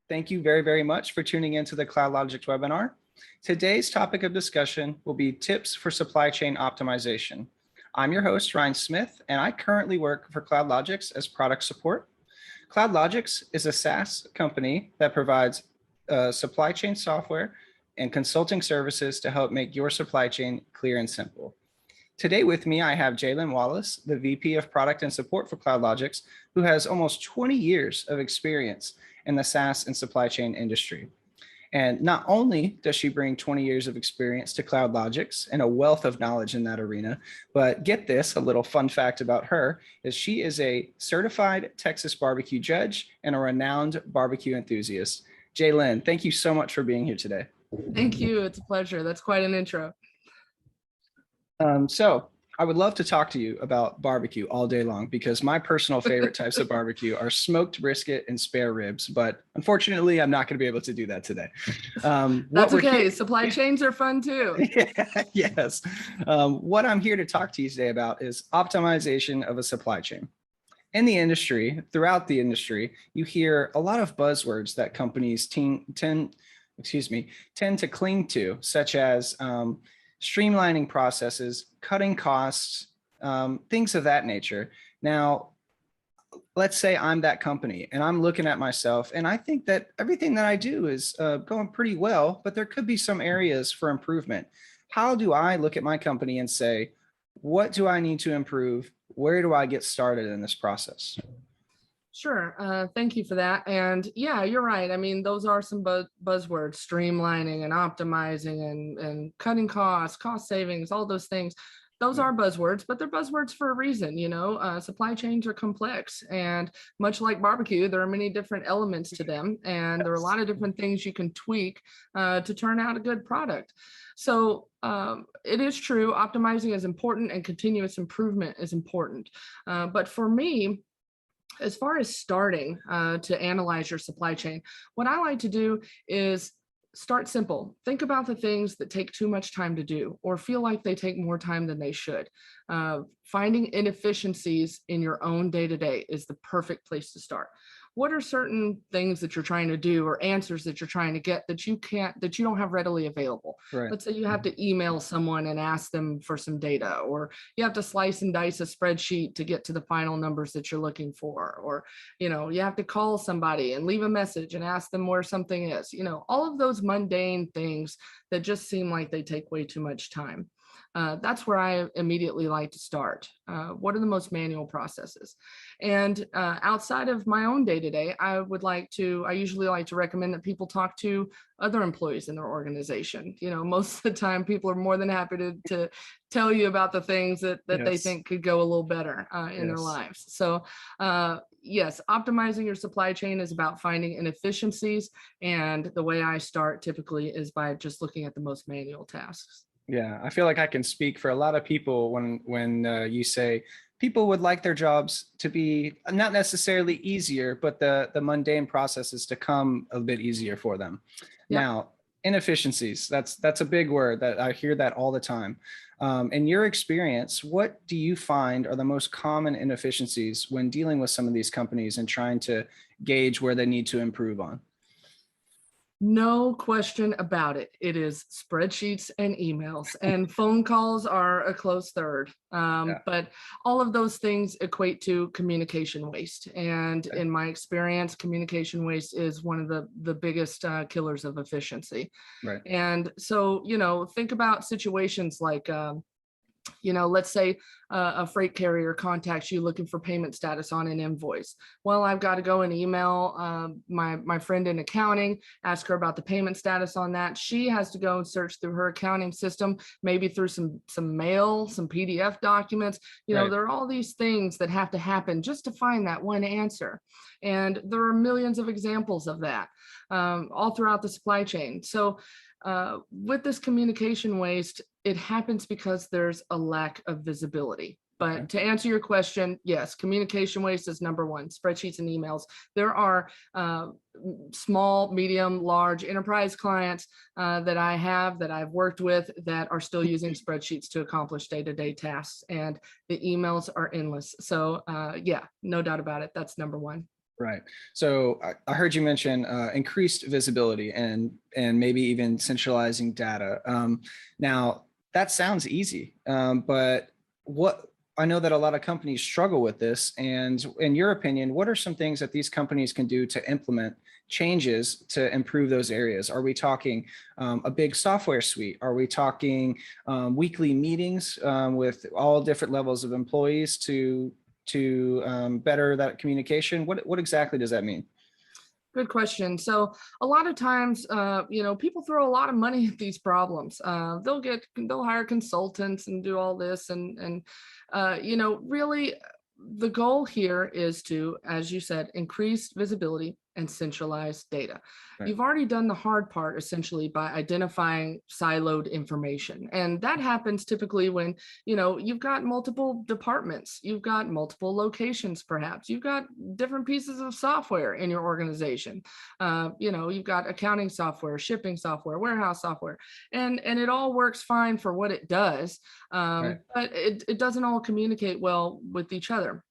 Thank you very, very much for tuning into the CloudLogix webinar. Today's topic of discussion will be tips for supply chain optimization. I'm your host, Ryan Smith, and I currently work for CloudLogix as product support. CloudLogix is a SaaS company that provides supply chain software and consulting services to help make your supply chain clear and simple. Today with me, I have Jalen Wallace, the VP of Product and Support for CloudLogix, who has almost 20 years of experience in the SaaS and supply chain industry. And not only does she bring 20 years of experience to CloudLogix and a wealth of knowledge in that arena, but get this, a little fun fact about her is she is a certified Texas barbecue judge and a renowned barbecue enthusiast. Jalen, thank you so much for being here today. Thank you. It's a pleasure. That's quite an intro. So I would love to talk to you about barbecue all day long because my personal favorite types of barbecue are smoked brisket and spare ribs, but unfortunately, I'm not going to be able to do that today. That's okay. Supply chains are fun too. Yes. What I'm here to talk to you today about is optimization of a supply chain. In the industry, throughout the industry, you hear a lot of buzzwords that companies tend to cling to, such as streamlining processes, cutting costs, things of that nature. Now, let's say I'm that company and I'm looking at myself and I think that everything that I do is going pretty well, but there could be some areas for improvement. How do I look at my company and say, what do I need to improve? Where do I get started in this process? Sure. Thank you for that. And yeah, you're right. I mean, those are some buzzwords, streamlining and optimizing and cutting costs, cost savings, all those things. Those are buzzwords, but they're buzzwords for a reason. Supply chains are complex, and much like barbecue, there are many different elements to them, and there are a lot of different things you can tweak to turn out a good product. So it is true, optimizing is important and continuous improvement is important. But for me, as far as starting to analyze your supply chain, what I like to do is start simple. Think about the things that take too much time to do or feel like they take more time than they should. Finding inefficiencies in your own day-to-day is the perfect place to start. What are certain things that you're trying to do or answers that you're trying to get that you don't have readily available? Right. Let's say you have to email someone and ask them for some data, or you have to slice and dice a spreadsheet to get to the final numbers that you're looking for, or you have to call somebody and leave a message and ask them where something is. All of those mundane things that just seem like they take way too much time. That's where I immediately like to start. What are the most manual processes? And outside of my own day-to-day, I usually like to recommend that people talk to other employees in their organization. Most of the time people are more than happy to tell you about the things that yes, they think could go a little better in their lives. So yes, optimizing your supply chain is about finding inefficiencies. And the way I start typically is by just looking at the most manual tasks. Yeah, I feel like I can speak for a lot of people when you say people would like their jobs to be not necessarily easier, but the mundane processes to come a bit easier for them. Yep. Now, inefficiencies, that's a big word that I hear that all the time. In your experience, what do you find are the most common inefficiencies when dealing with some of these companies and trying to gauge where they need to improve on? No question about it. It is spreadsheets and emails, and phone calls are a close third. But all of those things equate to communication waste. And in my experience, communication waste is one of the biggest killers of efficiency. Right. And so, think about situations like, let's say a freight carrier contacts you looking for payment status on an invoice. Well, I've got to go and email my friend in accounting, ask her about the payment status on that. She has to go and search through her accounting system, maybe through some mail, some PDF documents. Right. There are all these things that have to happen just to find that one answer. And there are millions of examples of that all throughout the supply chain. So with this communication waste, it happens because there's a lack of visibility. But to answer your question, yes, communication waste is number one, spreadsheets and emails. There are small, medium, large enterprise clients that I've worked with that are still using spreadsheets to accomplish day-to-day tasks, and the emails are endless. So yeah, no doubt about it. That's number one. Right. So I heard you mention increased visibility and maybe even centralizing data. Now that sounds easy, but what I know that a lot of companies struggle with this. And in your opinion, what are some things that these companies can do to implement changes to improve those areas? Are we talking a big software suite? Are we talking weekly meetings with all different levels of employees to better that communication? What exactly does that mean? Good question. So a lot of times, people throw a lot of money at these problems. They'll hire consultants and do all this, and really, the goal here is to, as you said, increase visibility and centralize data. Right. You've already done the hard part essentially by identifying siloed information, and that happens typically when you've got multiple departments, you've got multiple locations, perhaps you've got different pieces of software in your organization. You've got accounting software, shipping software, warehouse software, and it all works fine for what it does, Right. but it doesn't all communicate well with each other.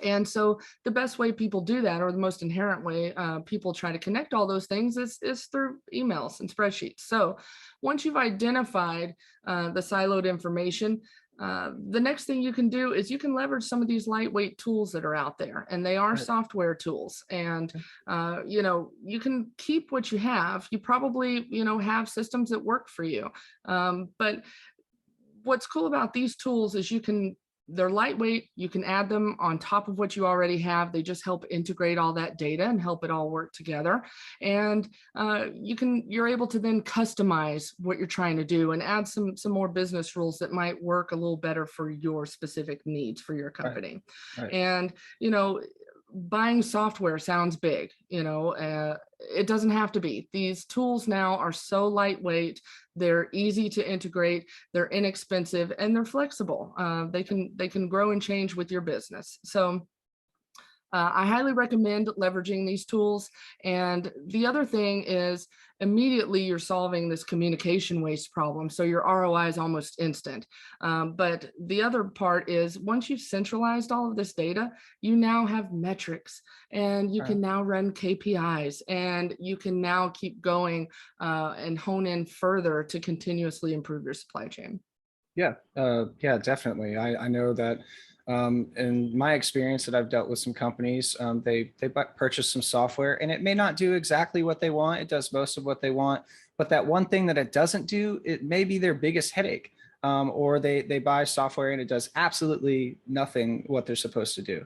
And so the best way people do that, or the most inherent way people try to connect all those things, is through emails and spreadsheets. So once you've identified the siloed information, the next thing you can do is you can leverage some of these lightweight tools that are out there, and they are Right. software tools. And you can keep what you have. You probably have systems that work for you, but what's cool about these tools is they're lightweight. You can add them on top of what you already have. They just help integrate all that data and help it all work together. And you're able to then customize what you're trying to do and add some more business rules that might work a little better for your specific needs for your company. Right. And buying software sounds big, it doesn't have to be. These tools now are so lightweight, they're easy to integrate, they're inexpensive, and they're flexible. They can grow and change with your business. So I highly recommend leveraging these tools. And the other thing is, immediately you're solving this communication waste problem. So your ROI is almost instant. But the other part is, once you've centralized all of this data, you now have metrics, and you can now run KPIs, and you can now keep going and hone in further to continuously improve your supply chain. Yeah, definitely. I know that in my experience that I've dealt with some companies, they purchase some software and it may not do exactly what they want. It does most of what they want, but that one thing that it doesn't do, it may be their biggest headache. Or they buy software and it does absolutely nothing what they're supposed to do.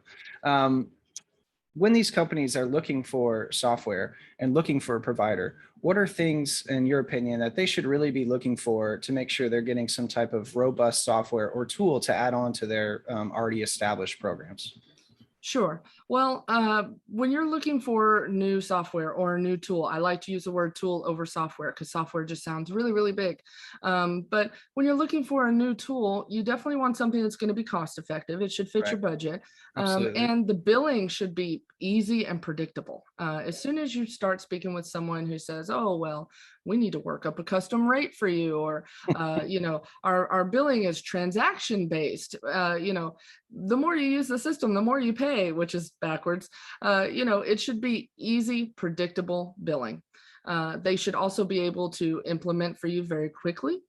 When these companies are looking for software and looking for a provider, what are things, in your opinion, that they should really be looking for to make sure they're getting some type of robust software or tool to add on to their already established programs? Sure. Well, when you're looking for new software or a new tool, I like to use the word tool over software because software just sounds really, really big. But when you're looking for a new tool, you definitely want something that's going to be cost effective. It should fit Right. your budget. Absolutely. And the billing should be easy and predictable. As soon as you start speaking with someone who says, oh, well, we need to work up a custom rate for you, or, our billing is transaction based, the more you use the system, the more you pay, which is backwards. It should be easy, predictable billing. They should also be able to implement for you very quickly.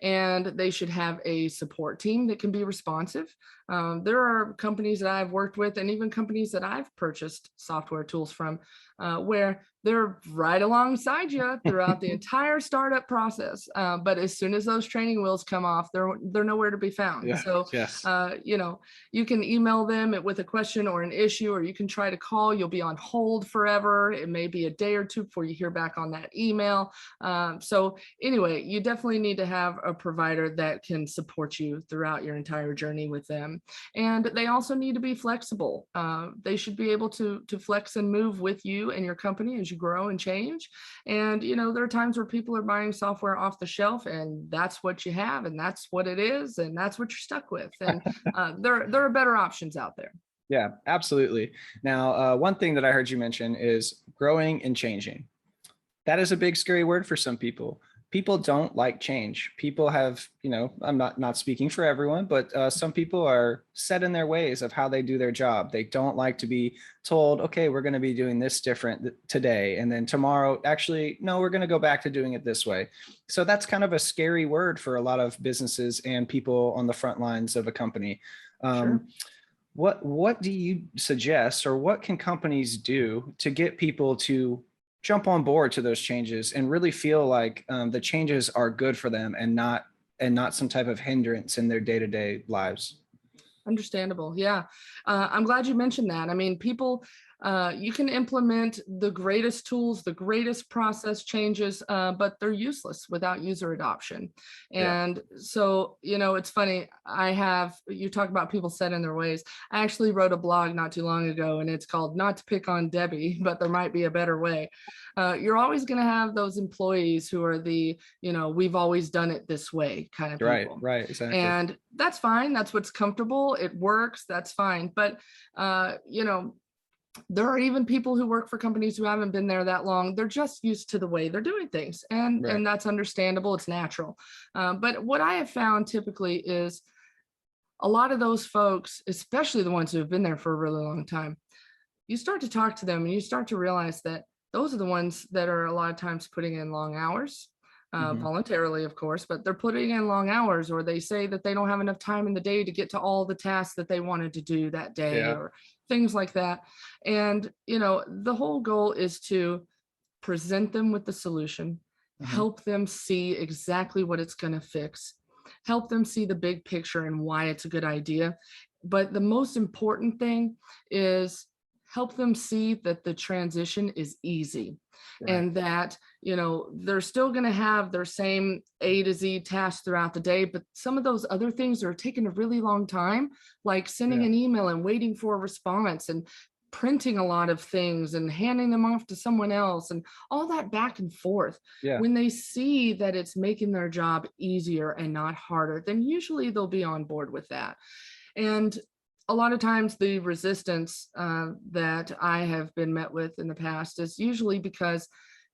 And they should have a support team that can be responsive. There are companies that I've worked with, and even companies that I've purchased software tools from, where they're right alongside you throughout the entire startup process. But as soon as those training wheels come off, they're nowhere to be found. Yeah. So, Yes. you can email them with a question or an issue, or you can try to call. You'll be on hold forever. It may be a day or two before you hear back on that email. So anyway, you definitely need to have a provider that can support you throughout your entire journey with them. And they also need to be flexible. They should be able to flex and move with you and your company as you grow and change. And there are times where people are buying software off the shelf, and that's what you have, and that's what it is, and that's what you're stuck with. And there are better options out there. Yeah, absolutely. Now, one thing that I heard you mention is growing and changing. That is a big, scary word for some people. people don't like change. People have, I'm not speaking for everyone, but some people are set in their ways of how they do their job. They don't like to be told, okay, we're going to be doing this different today. And then tomorrow, actually, no, we're going to go back to doing it this way. So that's kind of a scary word for a lot of businesses and people on the front lines of a company. Sure. What do you suggest, or what can companies do to get people to jump on board to those changes and really feel like the changes are good for them and not some type of hindrance in their day-to-day lives? Understandable. Yeah. I'm glad you mentioned that. I mean, people, you can implement the greatest tools, the greatest process changes, but they're useless without user adoption. Yeah. And so, it's funny. You talk about people set in their ways. I actually wrote a blog not too long ago, and it's called Not to Pick on Debbie, but there might be a better way. You're always going to have those employees who are we've always done it this way kind of people. Right, exactly. And that's fine. That's what's comfortable. It works. That's fine. But, there are even people who work for companies who haven't been there that long. They're just used to the way they're doing things. And that's understandable. It's natural. But what I have found typically is a lot of those folks, especially the ones who have been there for a really long time, you start to talk to them and you start to realize that those are the ones that are a lot of times putting in long hours. Voluntarily, of course, but they're putting in long hours, or they say that they don't have enough time in the day to get to all the tasks that they wanted to do that day, or things like that. And, the whole goal is to present them with the solution, help them see exactly what it's going to fix, help them see the big picture and why it's a good idea. But the most important thing is help them see that the transition is easy. And that, they're still going to have their same A to Z tasks throughout the day, but some of those other things are taking a really long time, like sending an email and waiting for a response, and printing a lot of things and handing them off to someone else, and all that back and forth. When they see that it's making their job easier and not harder, then usually they'll be on board with that. And a lot of times the resistance that I have been met with in the past is usually because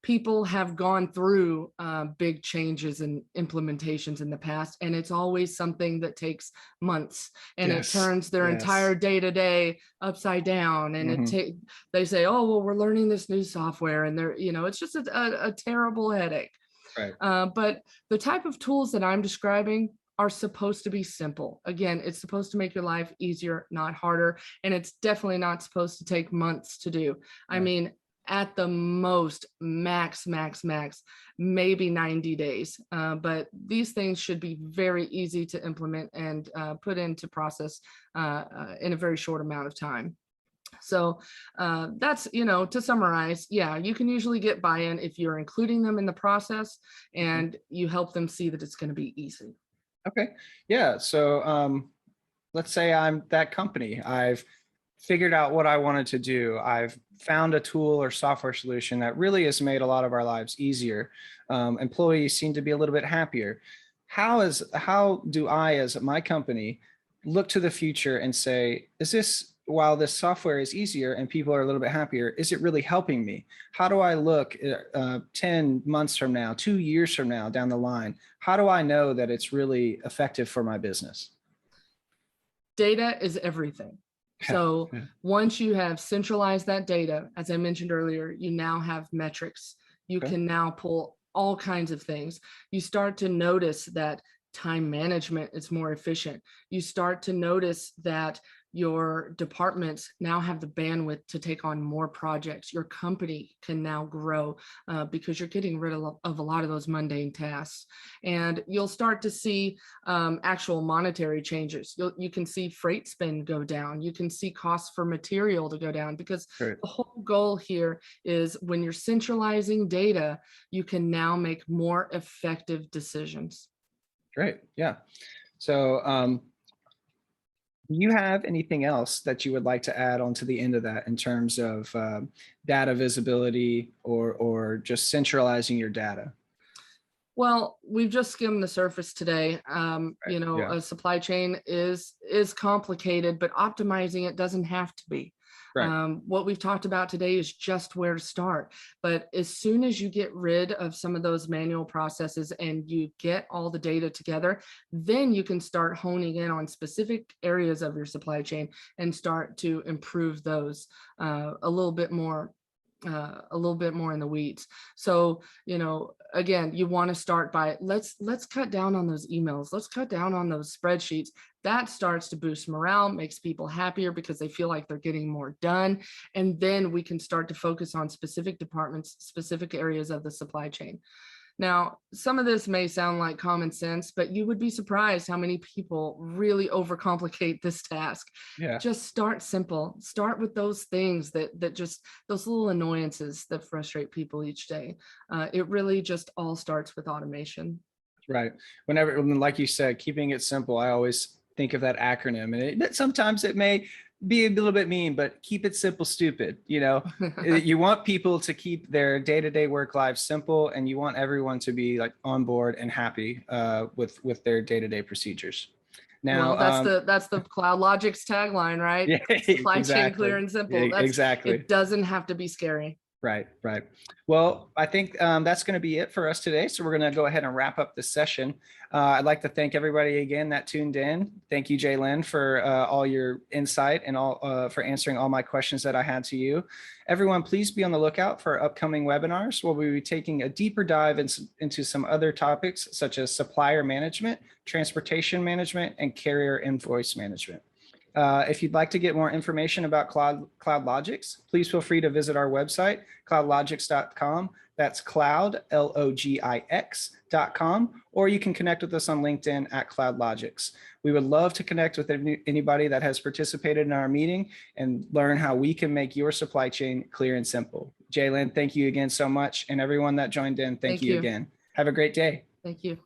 people have gone through big changes and implementations in the past, and it's always something that takes months, and it turns their entire day-to-day upside down. And they say, oh, well, we're learning this new software, and it's just a terrible headache. But the type of tools that I'm describing are supposed to be simple. Again, it's supposed to make your life easier, not harder. And it's definitely not supposed to take months to do. I mean, at the most, max, maybe 90 days. But these things should be very easy to implement and put into process in a very short amount of time. So that's, to summarize, you can usually get buy-in if you're including them in the process and you help them see that it's going to be easy. Okay. Yeah. So let's say I'm that company. I've figured out what I wanted to do. I've found a tool or software solution that really has made a lot of our lives easier. Employees seem to be a little bit happier. How do I, as my company, look to the future and say, while this software is easier and people are a little bit happier, is it really helping me? How do I look 10 months from now, 2 years from now down the line? How do I know that it's really effective for my business? Data is everything. So once you have centralized that data, as I mentioned earlier, you now have metrics. You can now pull all kinds of things. You start to notice that time management is more efficient. You start to notice that your departments now have the bandwidth to take on more projects. Your company can now grow because you're getting rid of a lot of those mundane tasks. And you'll start to see actual monetary changes. You can see freight spend go down. You can see costs for material to go down, because the whole goal here is when you're centralizing data, you can now make more effective decisions. Great. Yeah. So do you have anything else that you would like to add on to the end of that in terms of data visibility or just centralizing your data? Well, we've just skimmed the surface today. A supply chain is complicated, but optimizing it doesn't have to be. Right. What we've talked about today is just where to start. But as soon as you get rid of some of those manual processes and you get all the data together, then you can start honing in on specific areas of your supply chain and start to improve those a little bit more in the weeds. So, again, you want to start by let's cut down on those emails. Let's cut down on those spreadsheets. That starts to boost morale, makes people happier because they feel like they're getting more done. And then we can start to focus on specific departments, specific areas of the supply chain. Now, some of this may sound like common sense, but you would be surprised how many people really overcomplicate this task. Yeah. Just start simple. Start with those things that just those little annoyances that frustrate people each day. It really just all starts with automation. Right. Like you said, keeping it simple, I always think of that acronym, and sometimes it may be a little bit mean, but keep it simple, stupid. You want people to keep their day-to-day work lives simple, and you want everyone to be like on board and happy with their day-to-day procedures. Now, well, that's the CloudLogix tagline, right? Yeah, Supply chain exactly. clear and simple. Exactly. It doesn't have to be scary. Right. Well, I think that's going to be it for us today. So we're going to go ahead and wrap up this session. I'd like to thank everybody again that tuned in. Thank you, Jaylyn, for all your insight and for answering all my questions that I had to you. Everyone, please be on the lookout for upcoming webinars where we'll be taking a deeper dive into some other topics such as supplier management, transportation management, and carrier invoice management. If you'd like to get more information about CloudLogix, please feel free to visit our website, cloudlogix.com. That's cloud, LOGIX.com, or you can connect with us on LinkedIn at CloudLogix. We would love to connect with anybody that has participated in our meeting and learn how we can make your supply chain clear and simple. Jaylyn, thank you again so much. And everyone that joined in, thank you again. Have a great day. Thank you.